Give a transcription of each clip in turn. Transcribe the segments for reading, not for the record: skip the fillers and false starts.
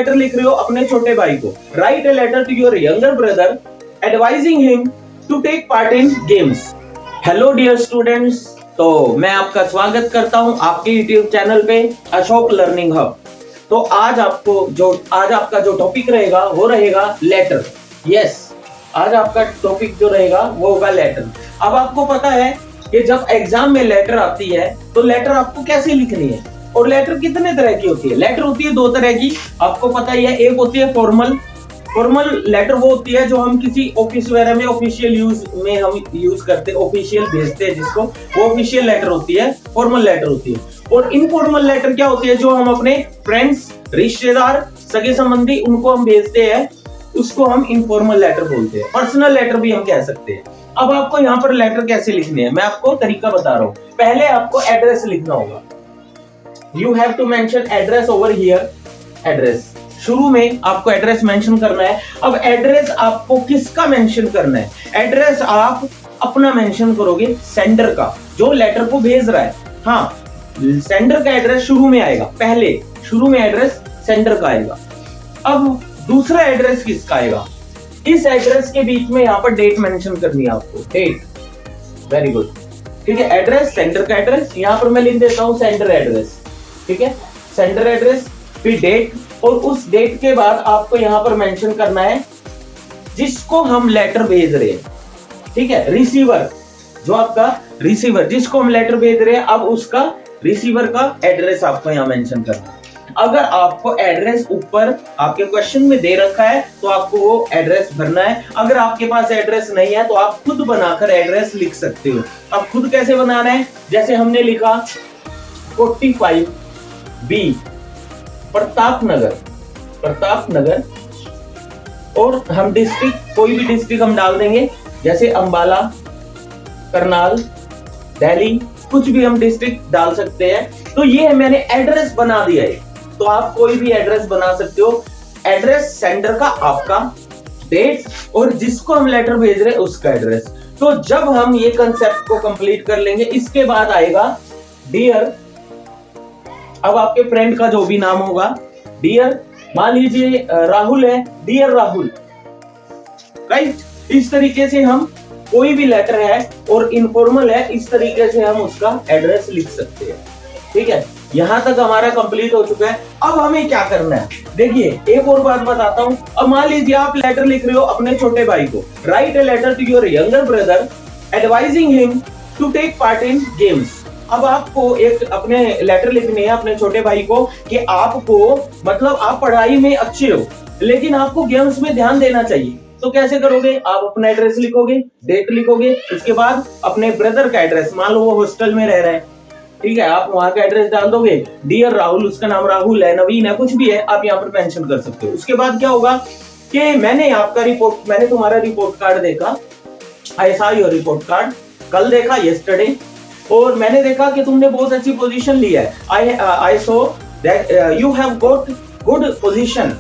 Letter लिख रहे हो अपने छोटे भाई को, write a letter to your younger brother advising him to take part in games. Hello dear students, तो मैं आपका स्वागत करता हूं आपके यूट्यूब चैनल पे अशोक लर्निंग हब। तो आज आपका जो टॉपिक रहेगा वो रहेगा लेटर। यस, आज आपका टॉपिक जो रहेगा वो होगा लेटर। अब आपको पता है कि जब एग्जाम में लेटर आती है तो लेटर आपको कैसे लिखनी है, और लेटर कितने तरह की होती है। लेटर होती है दो तरह की, आपको पता ही है। एक होती है फॉर्मल लेटर, वो होती है जो हम किसी ऑफिस वगैरह में ऑफिशियल यूज में हम यूज करते हैं, ऑफिशियल भेजते हैं जिसको, वो ऑफिशियल लेटर होती है, फॉर्मल लेटर होती है। और इनफॉर्मल लेटर क्या होती है, जो हम अपने फ्रेंड्स, रिश्तेदार, सगे संबंधी उनको हम भेजते हैं, उसको हम इनफॉर्मल लेटर बोलते हैं। पर्सनल लेटर भी हम कह सकते हैं। अब आपको यहाँ पर लेटर कैसे लिखने हैं मैं आपको तरीका बता रहा हूँ। पहले आपको एड्रेस लिखना होगा। You have to mention address over here. Address शुरू में आपको एड्रेस मेंशन करना है। अब एड्रेस आपको किसका मेंशन करना है? एड्रेस आप अपना मेंशन करोगे, सेंडर का, जो लेटर को भेज रहा है। हाँ, सेंडर का एड्रेस शुरू में आएगा, पहले शुरू में एड्रेस सेंडर का आएगा। अब दूसरा एड्रेस किसका आएगा? इस एड्रेस के बीच में यहाँ पर डेट मेंशन करनी है आपको, डेट। वेरी गुड, ठीक है। एड्रेस, सेंडर का एड्रेस, यहाँ पर मैं लिख देता हूँ सेंडर एड्रेस, ठीक है। सेंडर एड्रेस, फिर डेट, और उस डेट के बाद आपको यहाँ पर मेंशन करना है जिसको हम लेटर भेज रहे हैं, ठीक है। रिसीवर, जो आपका रिसीवर जिसको हम लेटर भेज रहे हैं, अब उसका रिसीवर का एड्रेस आपको यहाँ मेंशन करना है। अगर आपको एड्रेस ऊपर आपके क्वेश्चन में दे रखा है तो आपको वो एड्रेस भरना है। अगर आपके पास एड्रेस नहीं है तो आप खुद बनाकर एड्रेस लिख सकते हो। अब खुद कैसे बनाना है? जैसे हमने लिखा 45B प्रताप नगर, और हम डिस्ट्रिक्ट, कोई भी डिस्ट्रिक्ट हम डाल देंगे, जैसे अंबाला, करनाल, दिल्ली, कुछ भी हम डिस्ट्रिक्ट डाल सकते हैं। तो ये मैंने एड्रेस बना दिया है। तो आप कोई भी एड्रेस बना सकते हो। एड्रेस सेंडर का, आपका, डेट, और जिसको हम लेटर भेज रहे हैं उसका एड्रेस। तो जब हम ये कंसेप्ट को कंप्लीट कर लेंगे, इसके बाद आएगा डियर। अब आपके फ्रेंड का जो भी नाम होगा, डियर, मान लीजिए राहुल है, डियर राहुल, राइट। इस तरीके से हम कोई भी लेटर है और इनफॉर्मल है, इस तरीके से हम उसका एड्रेस लिख सकते हैं, ठीक है। यहां तक हमारा कंप्लीट हो चुका है। अब हमें क्या करना है, देखिए एक और बात बताता हूं। अब मान लीजिए आप लेटर लिख रहे हो अपने छोटे भाई को, write a letter to your younger brother advising him to take part in games. अब आपको एक अपने लेटर लिखने है अपने छोटे भाई को कि आपको, मतलब आप पढ़ाई में अच्छे हो लेकिन आपको गेम्स में ध्यान देना चाहिए। तो कैसे करोगे? आप अपना एड्रेस लिखोगे, डेट लिखोगे, उसके बाद अपने ब्रदर का एड्रेस, मान लो वो हॉस्टल में रह रहा है, ठीक है, आप वहां का एड्रेस डाल दोगे। डियर राहुल, उसका नाम राहुल है, नवीन है, कुछ भी है, आप यहाँ पर मेंशन कर सकते हो। उसके बाद क्या होगा कि मैंने तुम्हारा रिपोर्ट कार्ड देखा, I saw your report card, कल देखा, यस्टरडे, और मैंने देखा कि तुमने बहुत अच्छी पोजीशन ली है। I saw that you have got good position.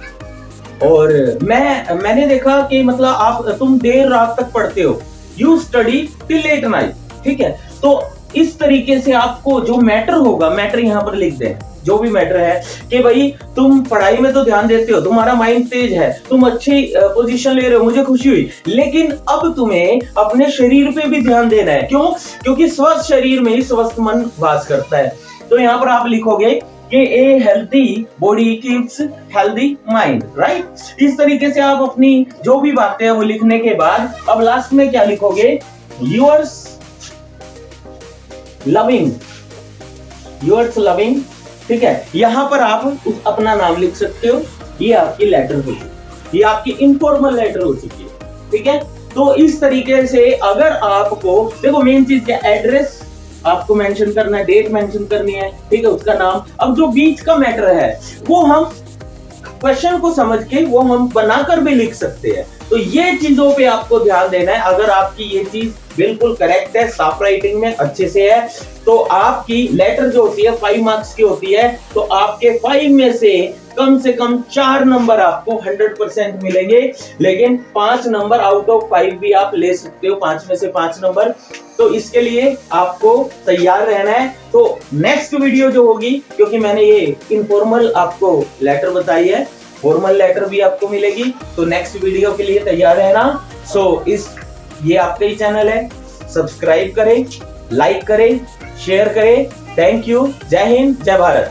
और मैंने देखा कि मतलब तुम देर रात तक पढ़ते हो, you study till late night, ठीक है। तो इस तरीके से आपको जो मैटर होगा, मैटर यहाँ पर लिख दें, जो भी मैटर है कि भाई तुम पढ़ाई में तो ध्यान देते हो, तुम्हारा माइंड तेज है, तुम अच्छी पोजीशन ले रहे हो, मुझे खुशी हुई, लेकिन अब तुम्हें अपने शरीर पे भी ध्यान देना है। क्यों? क्योंकि स्वस्थ शरीर में ही स्वस्थ मन वास करता है। तो यहाँ पर आप लिखोगे कि ए healthy body keeps healthy mind, right. इस तरीके से आप अपनी जो भी बातें हैं वो लिखने के बाद अब लास्ट में क्या लिखोगे? योर्स लविंग, ठीक है। यहां पर आप अपना नाम लिख सकते हो। ये आपकी लेटर हो चुकी, ये आपकी इनफॉर्मल लेटर हो चुकी है, ठीक है। तो इस तरीके से अगर आपको, देखो मेन चीज क्या, एड्रेस आपको मेंशन करना है, डेट मेंशन करनी है, ठीक है, उसका नाम। अब जो बीच का मैटर है वो हम क्वेश्चन को समझ के वो हम बनाकर भी लिख सकते हैं। तो ये चीजों पे आपको ध्यान देना है। अगर आपकी ये चीज बिल्कुल करेक्ट है, साफ राइटिंग में अच्छे से है, तो आपकी लेटर जो होती है 5 मार्क्स की होती है। तो आपके 5 में से कम 4 नंबर आपको 100% मिलेंगे, लेकिन 5 नंबर आउट ऑफ 5 भी आप ले सकते हो, 5 में से 5 नंबर। तो इसके लिए आपको तैयार रहना है। तो नेक्स्ट वीडियो जो होगी, क्योंकि मैंने ये इनफॉर्मल आपको लेटर बताई है, फॉर्मल लेटर भी आपको मिलेगी। तो नेक्स्ट वीडियो के लिए तैयार रहना। ये आपका ही चैनल है, सब्सक्राइब करें, लाइक करें, शेयर करें। Thank you. जय हिंद, जय भारत।